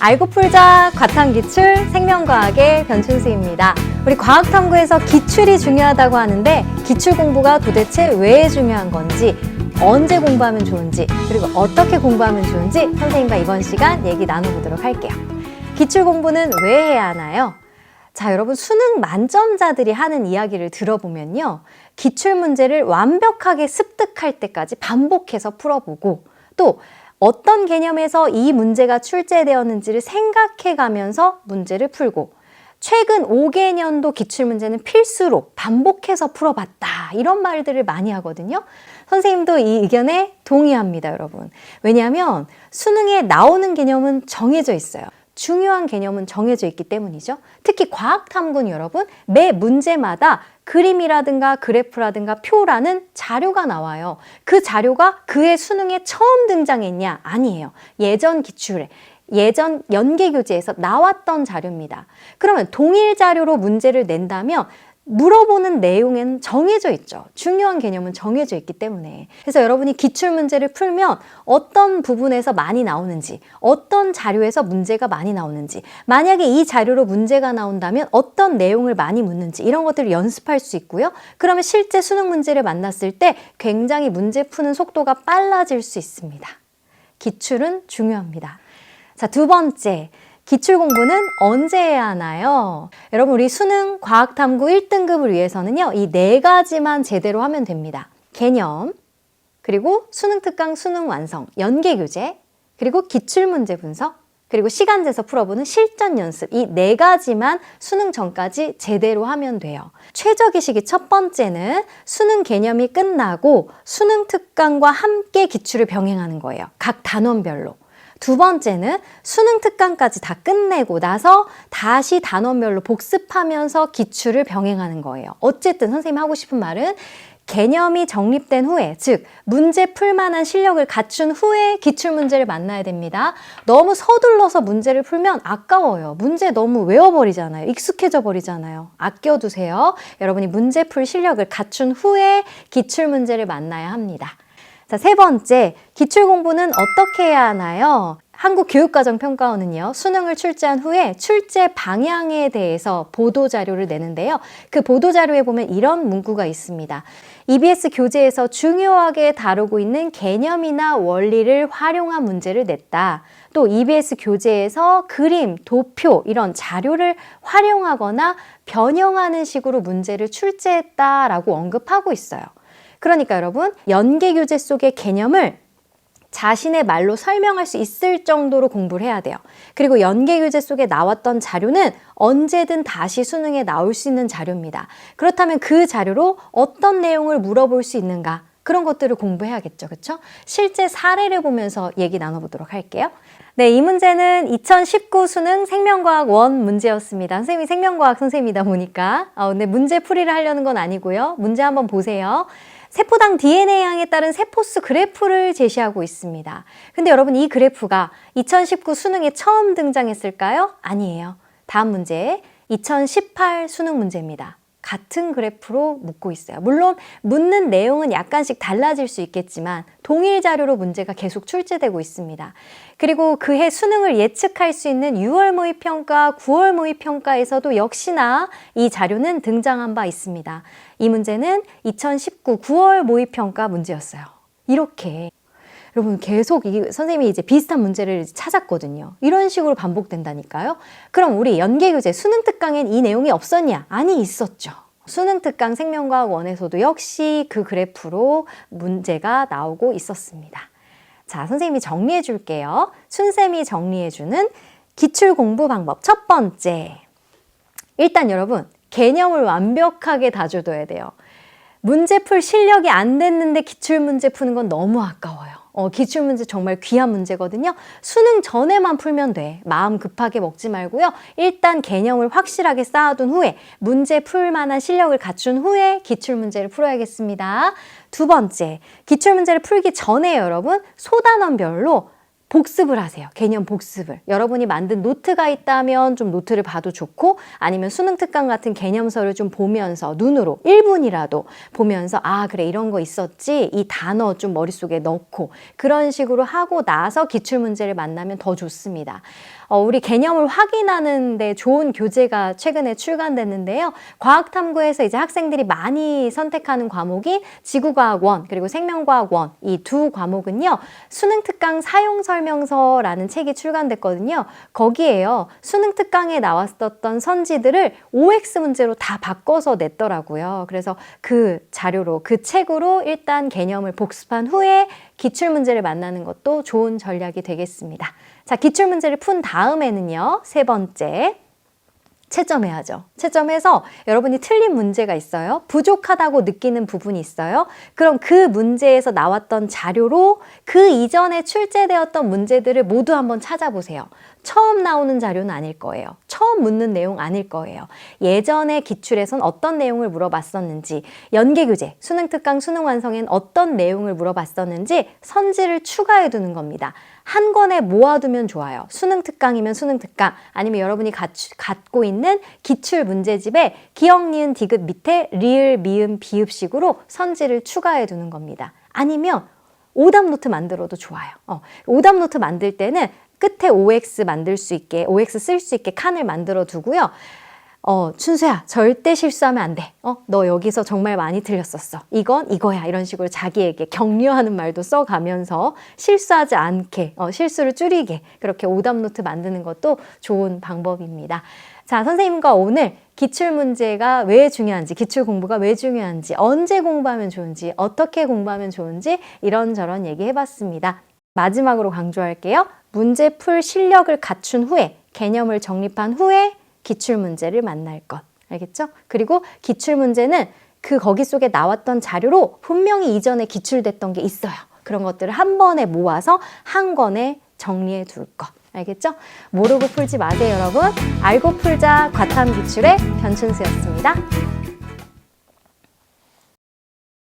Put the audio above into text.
알고 풀자 과탐기출 생명과학의 변춘수입니다. 우리 과학탐구에서 기출이 중요하다고 하는데 기출 공부가 도대체 왜 중요한 건지, 언제 공부하면 좋은지, 그리고 어떻게 공부하면 좋은지 선생님과 이번 시간 얘기 나눠보도록 할게요. 기출 공부는 왜 해야 하나요? 자, 여러분 수능 만점자들이 하는 이야기를 들어보면요, 기출 문제를 완벽하게 습득할 때까지 반복해서 풀어보고, 또 어떤 개념에서 이 문제가 출제되었는지를 생각해가면서 문제를 풀고, 최근 5개년도 기출문제는 필수로 반복해서 풀어봤다, 이런 말들을 많이 하거든요. 선생님도 이 의견에 동의합니다, 여러분. 왜냐하면 수능에 나오는 개념은 정해져 있어요. 중요한 개념은 정해져 있기 때문이죠. 특히 과학탐구는 여러분, 매 문제마다 그림이라든가 그래프라든가 표라는 자료가 나와요. 그 자료가 그해 수능에 처음 등장했냐? 아니에요. 예전 기출에, 예전 연계교재에서 나왔던 자료입니다. 그러면 동일 자료로 문제를 낸다면 물어보는 내용에는 정해져 있죠. 중요한 개념은 정해져 있기 때문에. 그래서 여러분이 기출문제를 풀면 어떤 부분에서 많이 나오는지, 어떤 자료에서 문제가 많이 나오는지, 만약에 이 자료로 문제가 나온다면 어떤 내용을 많이 묻는지, 이런 것들을 연습할 수 있고요. 그러면 실제 수능 문제를 만났을 때 굉장히 문제 푸는 속도가 빨라질 수 있습니다. 기출은 중요합니다. 자, 두 번째. 기출 공부는 언제 해야 하나요? 여러분, 우리 수능 과학탐구 1등급을 위해서는요, 이 4가지만 제대로 하면 됩니다. 개념, 그리고 수능 특강 수능 완성, 연계교재, 그리고 기출문제 분석, 그리고 시간제에서 풀어보는 실전 연습, 이 4가지만 수능 전까지 제대로 하면 돼요. 최적의 시기 첫 번째는 수능 개념이 끝나고 수능 특강과 함께 기출을 병행하는 거예요. 각 단원별로. 두 번째는 수능 특강까지 다 끝내고 나서 다시 단원별로 복습하면서 기출을 병행하는 거예요. 어쨌든 선생님이 하고 싶은 말은 개념이 정립된 후에, 즉 문제 풀만한 실력을 갖춘 후에 기출문제를 만나야 됩니다. 너무 서둘러서 문제를 풀면 아까워요. 문제 너무 외워버리잖아요. 익숙해져 버리잖아요. 아껴두세요. 여러분이 문제 풀 실력을 갖춘 후에 기출문제를 만나야 합니다. 자, 세 번째, 기출 공부는 어떻게 해야 하나요? 한국교육과정평가원은요, 수능을 출제한 후에 출제 방향에 대해서 보도자료를 내는데요. 그 보도자료에 보면 이런 문구가 있습니다. EBS 교재에서 중요하게 다루고 있는 개념이나 원리를 활용한 문제를 냈다. 또 EBS 교재에서 그림, 도표 이런 자료를 활용하거나 변형하는 식으로 문제를 출제했다라고 언급하고 있어요. 그러니까 여러분, 연계교재 속의 개념을 자신의 말로 설명할 수 있을 정도로 공부를 해야 돼요. 그리고 연계교재 속에 나왔던 자료는 언제든 다시 수능에 나올 수 있는 자료입니다. 그렇다면 그 자료로 어떤 내용을 물어볼 수 있는가? 그런 것들을 공부해야겠죠. 그렇죠? 실제 사례를 보면서 얘기 나눠보도록 할게요. 네, 이 문제는 2019 수능 생명과학 1 문제였습니다. 선생님이 생명과학 선생님이다 보니까 근데 문제풀이를 하려는 건 아니고요. 문제 한번 보세요. 세포당 DNA 양에 따른 세포수 그래프를 제시하고 있습니다. 근데 여러분, 이 그래프가 2019 수능에 처음 등장했을까요? 아니에요. 다음 문제, 2018 수능 문제입니다. 같은 그래프로 묻고 있어요. 물론 묻는 내용은 약간씩 달라질 수 있겠지만 동일 자료로 문제가 계속 출제되고 있습니다. 그리고 그해 수능을 예측할 수 있는 6월 모의평가, 9월 모의평가에서도 역시나 이 자료는 등장한 바 있습니다. 이 문제는 2019 9월 모의평가 문제였어요. 이렇게 여러분 계속 선생님이 이제 비슷한 문제를 찾았거든요. 이런 식으로 반복된다니까요. 그럼 우리 연계교재 수능 특강엔 이 내용이 없었냐? 아니, 있었죠. 수능 특강 생명과학 1에서도 역시 그 그래프로 문제가 나오고 있었습니다. 자, 선생님이 정리해 줄게요. 춘쌤이 정리해주는 기출 공부 방법 첫 번째. 일단 여러분, 개념을 완벽하게 다져둬야 돼요. 문제 풀 실력이 안 됐는데 기출문제 푸는 건 너무 아까워요. 기출문제 정말 귀한 문제거든요. 수능 전에만 풀면 돼. 마음 급하게 먹지 말고요. 일단 개념을 확실하게 쌓아둔 후에 문제 풀 만한 실력을 갖춘 후에 기출문제를 풀어야겠습니다. 두 번째, 기출문제를 풀기 전에 여러분 소단원별로 복습을 하세요. 개념 복습을. 여러분이 만든 노트가 있다면 좀 노트를 봐도 좋고 아니면 수능 특강 같은 개념서를 좀 보면서 눈으로 1분이라도 보면서 아 그래 이런 거 있었지 이 단어 좀 머릿속에 넣고 그런 식으로 하고 나서 기출문제를 만나면 더 좋습니다. 우리 개념을 확인하는 데 좋은 교재가 최근에 출간됐는데요. 과학탐구에서 이제 학생들이 많이 선택하는 과목이 지구과학 1 그리고 생명과학 1 이 두 과목은요. 수능 특강 사용 설명서라는 책이 출간됐거든요. 거기에요. 수능 특강에 나왔었던 선지들을 OX 문제로 다 바꿔서 냈더라고요. 그래서 그 자료로 그 책으로 일단 개념을 복습한 후에 기출문제를 만나는 것도 좋은 전략이 되겠습니다. 자, 기출문제를 푼 다음에는요. 세 번째, 채점해야죠. 채점해서 여러분이 틀린 문제가 있어요. 부족하다고 느끼는 부분이 있어요. 그럼 그 문제에서 나왔던 자료로 그 이전에 출제되었던 문제들을 모두 한번 찾아보세요. 처음 나오는 자료는 아닐 거예요. 처음 묻는 내용 아닐 거예요. 예전에 기출에선 어떤 내용을 물어봤었는지, 연계교재, 수능특강, 수능완성엔 어떤 내용을 물어봤었는지 선지를 추가해 두는 겁니다. 한 권에 모아두면 좋아요. 수능특강이면 수능특강, 아니면 여러분이 갖고 있는 기출문제집에 기억, 니은, 디귿 밑에 리을, 미음, 비읍식으로 선지를 추가해 두는 겁니다. 아니면 오답노트 만들어도 좋아요. 오답노트 만들 때는 끝에 OX 만들 수 있게, OX 쓸 수 있게 칸을 만들어 두고요. 춘수야, 절대 실수하면 안 돼. 너 여기서 정말 많이 틀렸었어. 이건 이거야. 이런 식으로 자기에게 격려하는 말도 써가면서 실수하지 않게, 실수를 줄이게 그렇게 오답노트 만드는 것도 좋은 방법입니다. 자, 선생님과 오늘 기출문제가 왜 중요한지, 기출 공부가 왜 중요한지, 언제 공부하면 좋은지, 어떻게 공부하면 좋은지 이런저런 얘기해봤습니다. 마지막으로 강조할게요. 문제 풀 실력을 갖춘 후에, 개념을 정립한 후에 기출문제를 만날 것. 알겠죠? 그리고 기출문제는 거기 속에 나왔던 자료로 분명히 이전에 기출됐던 게 있어요. 그런 것들을 한 번에 모아서 한 권에 정리해 둘 것. 알겠죠? 모르고 풀지 마세요, 여러분. 알고 풀자 과탐 기출의 변춘수였습니다.